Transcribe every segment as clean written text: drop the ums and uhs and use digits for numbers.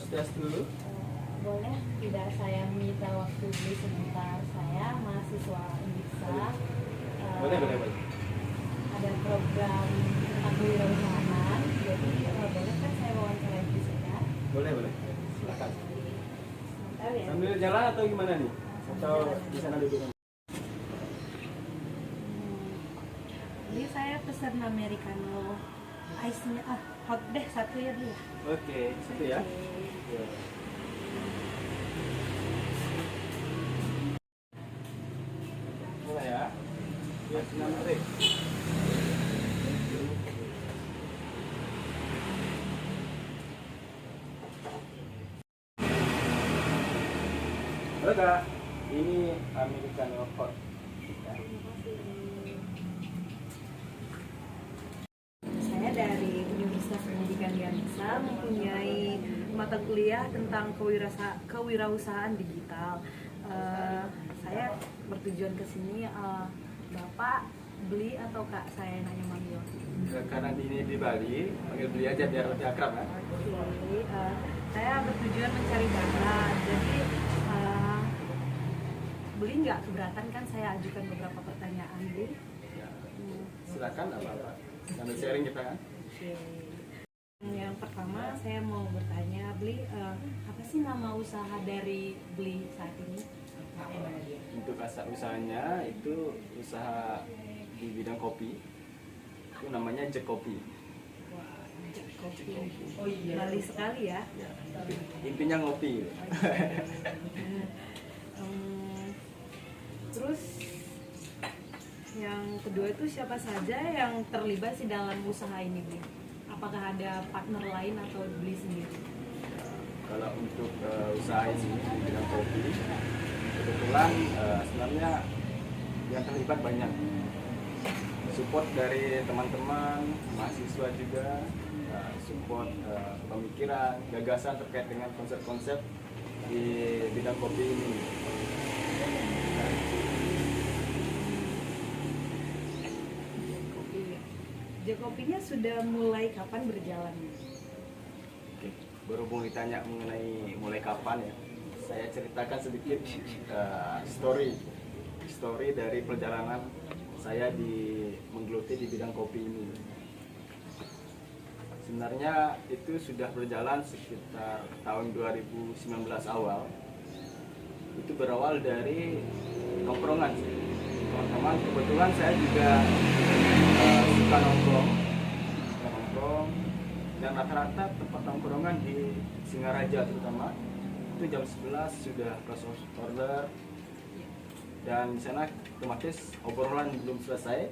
Swastiastu dulu. Boleh tidak saya minta waktu beli sebentar? Saya mahasiswa Indiksa. Boleh. Ada program tentang kewirausahaan. Jadi boleh kan saya wawancara di sana? Boleh. Silakan. Sebentar ya. Sambil jalan atau gimana nih? Atau di sana duduk? Ini saya pesan americano ice-nya hot deh satu ya dulu. Oke, satu ya. Oke. Ya. Mulai ya. Ya, senang menarik. Halo Kak, ini americano hot. Saya dari Universitas Pendidikan Dianisa mempunyai mata kuliah tentang kewirausahaan digital. Saya bertujuan ke sini, Bapak beli atau Kak saya nanya manggil? Karena ini di Bali, panggil beli aja biar lebih akrab ya. Oke, saya bertujuan mencari dana, jadi beli nggak keberatan kan saya ajukan beberapa pertanyaan beli. Ya, silakan apa-apa. Sambil sharing kita kan. Oke. Yang pertama saya mau bertanya, beli apa sih nama usaha dari beli saat ini? Untuk usahanya itu usaha di bidang kopi. Itu namanya Jack Kopi. Wah, Jack Kopi. Oh iya. Bali sekali ya. Ya, intinya ngopi. Terus yang kedua itu siapa saja yang terlibat sih dalam usaha ini, Bli? Apakah ada partner lain atau beli sendiri? Kalau untuk usaha ini di bidang kopi, kebetulan sebenarnya yang terlibat banyak. Support dari teman-teman, mahasiswa juga, support pemikiran, gagasan terkait dengan konsep-konsep di bidang kopi ini. Jack Kopinya sudah mulai kapan berjalan? Oke, berhubung ditanya mengenai mulai kapan ya, saya ceritakan sedikit story dari perjalanan saya menggeluti di bidang kopi ini. Sebenarnya itu sudah berjalan sekitar tahun 2019 awal. Itu berawal dari tongkrongan sih. Teman-teman, kebetulan saya juga suka nongkrong, dan rata-rata tempat nongkrongan di Singaraja terutama itu jam 11 sudah close order, dan di sana otomatis obrolan belum selesai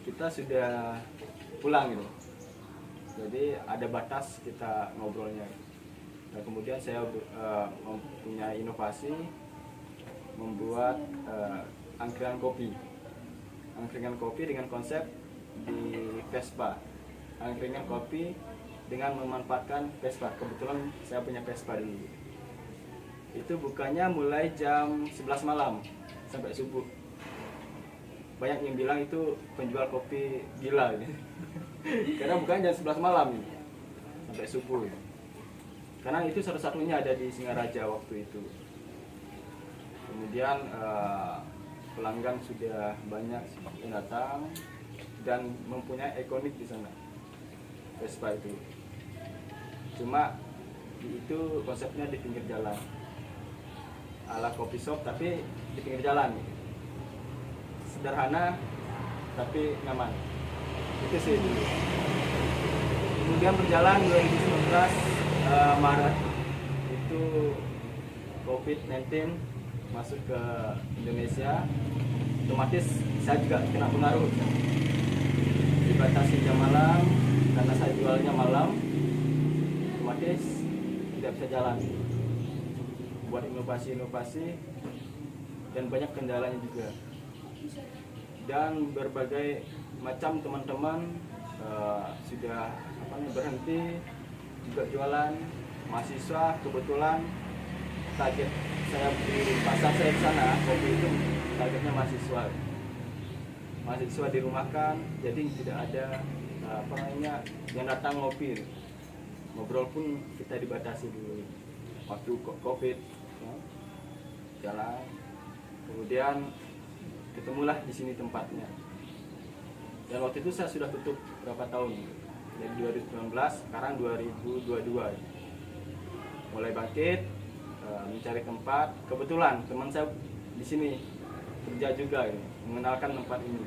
kita sudah pulang gitu. Jadi ada batas kita ngobrolnya. Dan kemudian saya mempunyai inovasi membuat angkringan kopi dengan konsep di Vespa. Angkringan kopi dengan memanfaatkan Vespa. Kebetulan saya punya Vespa dulu. Itu bukanya mulai jam 11 malam sampai subuh. Banyak yang bilang itu penjual kopi gila gitu. Karena bukanya jam 11 malam sampai subuh. Karena itu satu-satunya ada di Singaraja waktu itu. Kemudian pelanggan sudah banyak yang datang dan mempunyai ikonik di sana, Vespa itu. Cuma itu konsepnya di pinggir jalan, ala kopi shop tapi di pinggir jalan. Sederhana tapi nyaman. Itu sih. Kemudian berjalan 2019 Maret itu COVID-19 masuk ke Indonesia, otomatis saya juga kena pengaruh. Dibatasi jam malam karena saya jualnya malam, otomatis tidak bisa jalan. Buat inovasi-inovasi dan banyak kendalanya juga. Dan berbagai macam teman-teman sudah berhenti juga jualan. Mahasiswa kebetulan target saya di pasar saya di sana kopi itu targetnya mahasiswa dirumahkan, jadi tidak ada yang datang ngopi. ngobrol pun kita dibatasi dulu waktu COVID ya, jalan. Kemudian ketemulah di sini tempatnya. Dan waktu itu saya sudah tutup berapa tahun? Dari 2019, sekarang 2022. Mulai bangkit, mencari tempat. Kebetulan teman saya di sini kerja juga, ya, mengenalkan tempat ini.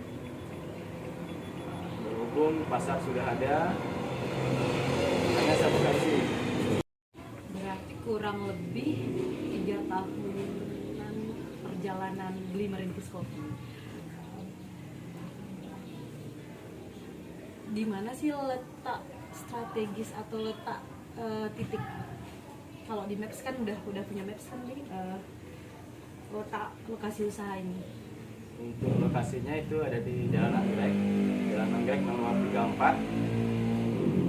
Berhubung pasar sudah ada, hanya saya buka di sini. Berarti kurang lebih 3 tahunan perjalanan Bli merintis kopi. Di mana sih letak strategis atau letak titik? Kalau di Maps kan udah punya Maps kan nih, letak lokasi usaha ini. Untuk lokasinya itu ada di Jalan Anggrek nomor 34.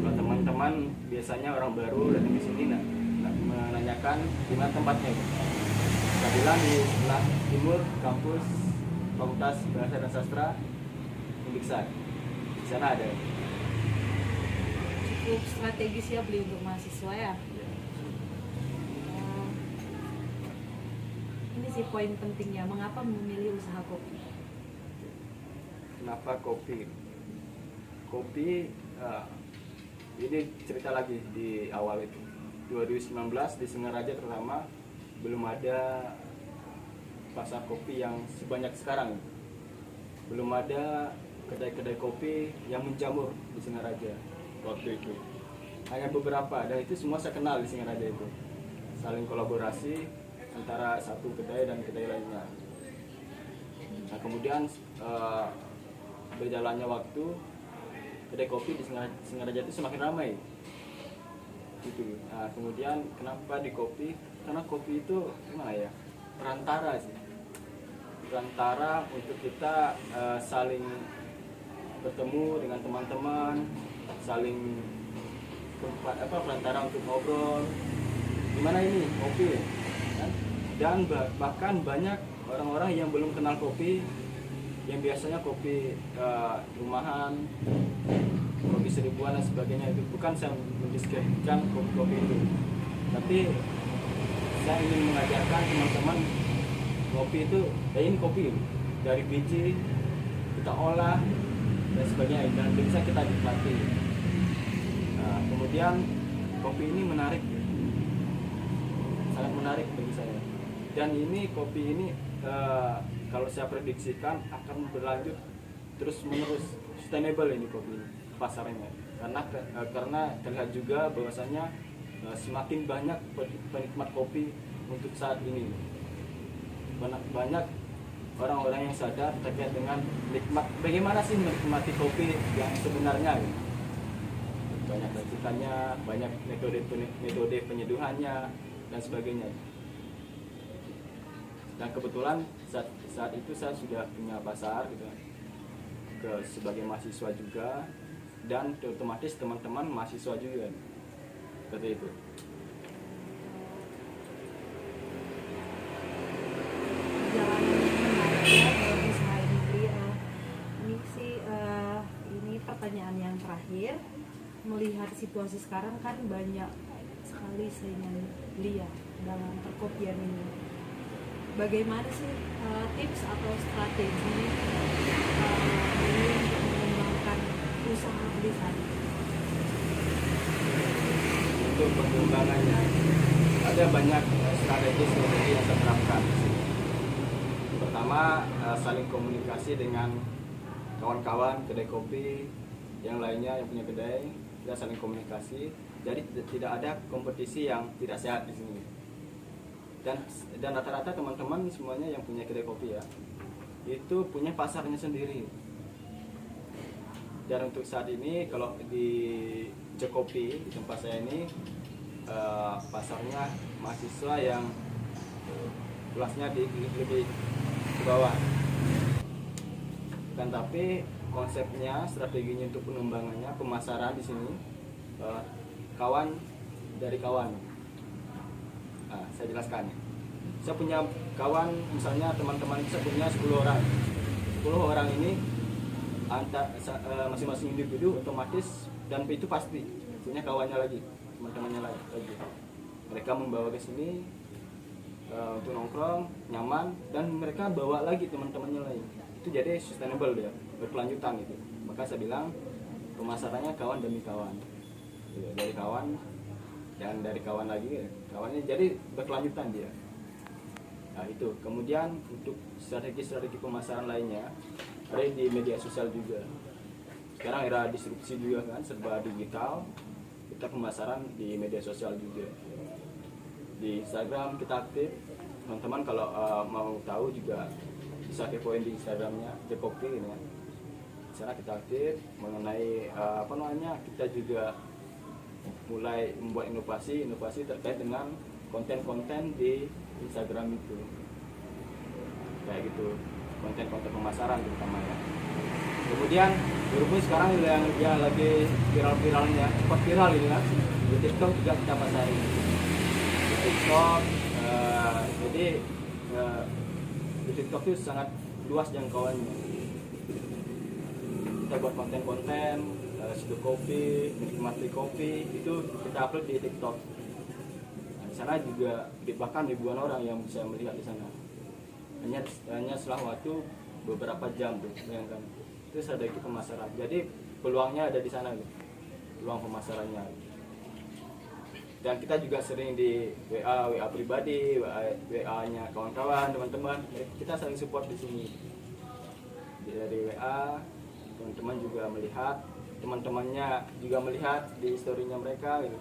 Kalau teman-teman biasanya orang baru datang ke sini nak menanyakan di mana tempatnya. Saya bilang di sebelah timur kampus Fakultas Bahasa dan Sastra Undiksa. Di sana ada. Cukup strategis ya Bli untuk mahasiswa ya. Ini sih poin pentingnya, mengapa memilih usaha kopi? Kenapa kopi? Kopi, ini cerita lagi di awal itu 2019 di Singaraja terutama belum ada pasar kopi yang sebanyak sekarang. Belum ada kedai-kedai kopi yang menjamur di Singaraja waktu itu. Hanya beberapa, dan itu semua saya kenal di Singaraja itu. Saling kolaborasi antara satu kedai dan kedai lainnya. Nah kemudian berjalannya waktu, kedai kopi di Singaraja itu semakin ramai. Gitu. Nah kemudian kenapa di kopi? Karena kopi itu gimana ya? Perantara sih. Perantara untuk kita saling bertemu dengan teman-teman, saling perantara untuk ngobrol. Gimana ini kopi? Kan? Dan bahkan banyak orang-orang yang belum kenal kopi, yang biasanya kopi rumahan, kopi seribuan dan sebagainya, itu bukan saya mendiskreditkan kopi itu, tapi saya ingin mengajarkan teman-teman kopi itu, ya ini kopi dari biji kita olah dan sebagainya, dan bisa kita nikmati. Nah, kemudian kopi ini menarik, sangat menarik bagi saya. Dan ini kopi ini kalau saya prediksikan akan berlanjut terus menerus, sustainable ini kopi ini pasarnya, karena terlihat juga bahwasanya semakin banyak penikmat kopi untuk saat ini. Banyak orang-orang yang sadar terkait dengan bagaimana sih menikmati kopi yang sebenarnya. Banyak racikannya, banyak metode penyeduhannya dan sebagainya. Dan kebetulan saat itu saya sudah punya pasar gitu, sebagai mahasiswa juga, dan otomatis teman-teman mahasiswa juga, seperti itu. Ini pertanyaan yang terakhir, melihat situasi sekarang kan banyak sekali saingan Blia dalam perkopian ini. Bagaimana sih tips atau strategi untuk mengembangkan usaha Bli saat ini? Untuk pengembangannya ada banyak strategi yang saya terapkan. Pertama, saling komunikasi dengan kawan-kawan kedai kopi yang lainnya yang punya kedai, kita saling komunikasi. Jadi tidak ada kompetisi yang tidak sehat di sini. Dan rata-rata teman-teman semuanya yang punya kedai kopi ya, itu punya pasarnya sendiri. Dan untuk saat ini kalau di Jokopi di tempat saya ini pasarnya mahasiswa yang kelasnya lebih ke bawah. Dan tapi konsepnya, strateginya untuk pengembangannya, pemasaran di sini kawan dari kawan. Nah, saya jelaskan. Saya punya kawan, misalnya teman-teman saya punya 10 orang. 10 orang ini masing-masing individu otomatis, dan itu pasti punya kawannya lagi. teman-temannya lagi. Mereka membawa ke sini untuk nongkrong nyaman, dan mereka bawa lagi teman-temannya lain. Itu jadi sustainable ya, berkelanjutan itu. Maka saya bilang pemasarannya kawan demi kawan, dari kawan dan dari kawan lagi kawannya, jadi berkelanjutan dia. Nah itu. Kemudian untuk strategi pemasaran lainnya ada di media sosial juga. Sekarang era disrupsi juga kan, serba digital, kita pemasaran di media sosial juga. Di Instagram kita aktif, teman-teman kalau mau tahu juga bisa kepoin di Instagramnya Jekopi ini ya. Di sana kita aktif mengenai kita juga mulai membuat inovasi terkait dengan konten-konten di Instagram itu, kayak gitu, konten-konten pemasaran terutama ya. Kemudian berhubung sekarang yang lagi viral-viralnya, cepat viral ini kan, di TikTok juga kita pasarin. Di TikTok, jadi di TikTok itu sangat luas jangkauannya. Kita buat konten-konten, seduh kopi, menikmati kopi, itu kita upload di TikTok. Nah, di sana juga bahkan ribuan orang yang bisa melihat di sana. Hanya setelah waktu beberapa jam tuh, bayangkan. Itu strategi pemasaran. Jadi peluangnya ada di sana, gitu. Peluang pemasarannya. Dan kita juga sering di WA pribadi, WA-nya kawan-kawan, teman-teman. Kita saling support di sini. Dari WA, teman-teman juga melihat, teman-temannya juga melihat di story-nya mereka gitu.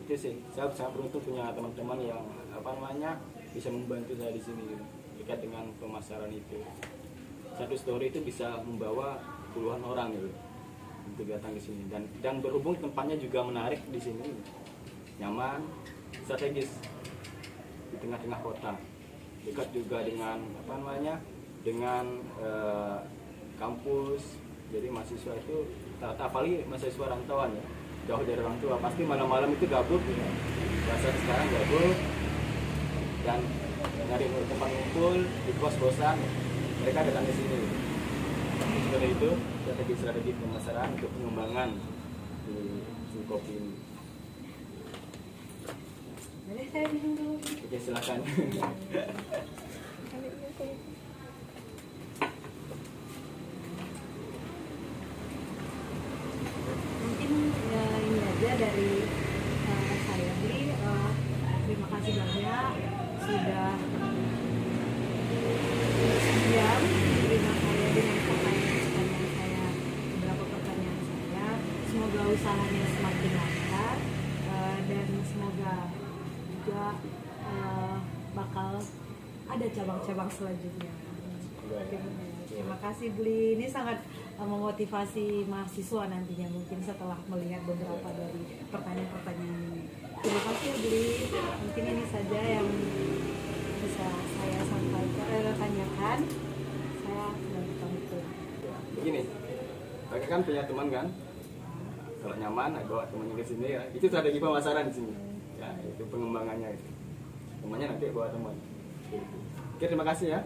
Itu sih, saya sangat beruntung punya teman-teman yang bisa membantu saya di sini gitu, dekat dengan pemasaran itu. Satu story itu bisa membawa puluhan orang gitu untuk datang ke sini, dan berhubung tempatnya juga menarik di sini, nyaman, strategis di tengah-tengah kota, dekat juga dengan dengan kampus. Jadi mahasiswa itu apalagi mahasiswa rantauan ya, jauh dari orang tua, pasti malam-malam itu gabut ya. Biasa sekarang gabut dan nyari tempat ngumpul di kos-kosan, mereka datang ke sini. Seperti itu strategi pemasaran untuk pengembangan di kopi ini. Boleh saya minum dulu? Oke, silakan. Mungkin ini aja dari saya Bli. Terima kasih banyak sudah sekian menerima saya dengan pertanyaan saya, beberapa pertanyaan saya. Semoga usahanya semakin lancar, dan semoga juga bakal ada cabang-cabang selanjutnya. Terima kasih Bli, ini sangat memotivasi mahasiswa nantinya mungkin setelah melihat beberapa dari pertanyaan-pertanyaan ini. Terima kasih Bli, mungkin ini saja yang bisa saya sampaikan, tanyakan. Saya sudah pamit. Begini, mereka kan punya teman kan, kalau nyaman bawa temannya ke sini ya, itu strategi pemasaran di sini. Ya, itu pengembangannya itu. Temannya nanti bawa teman. Oke, terima kasih ya.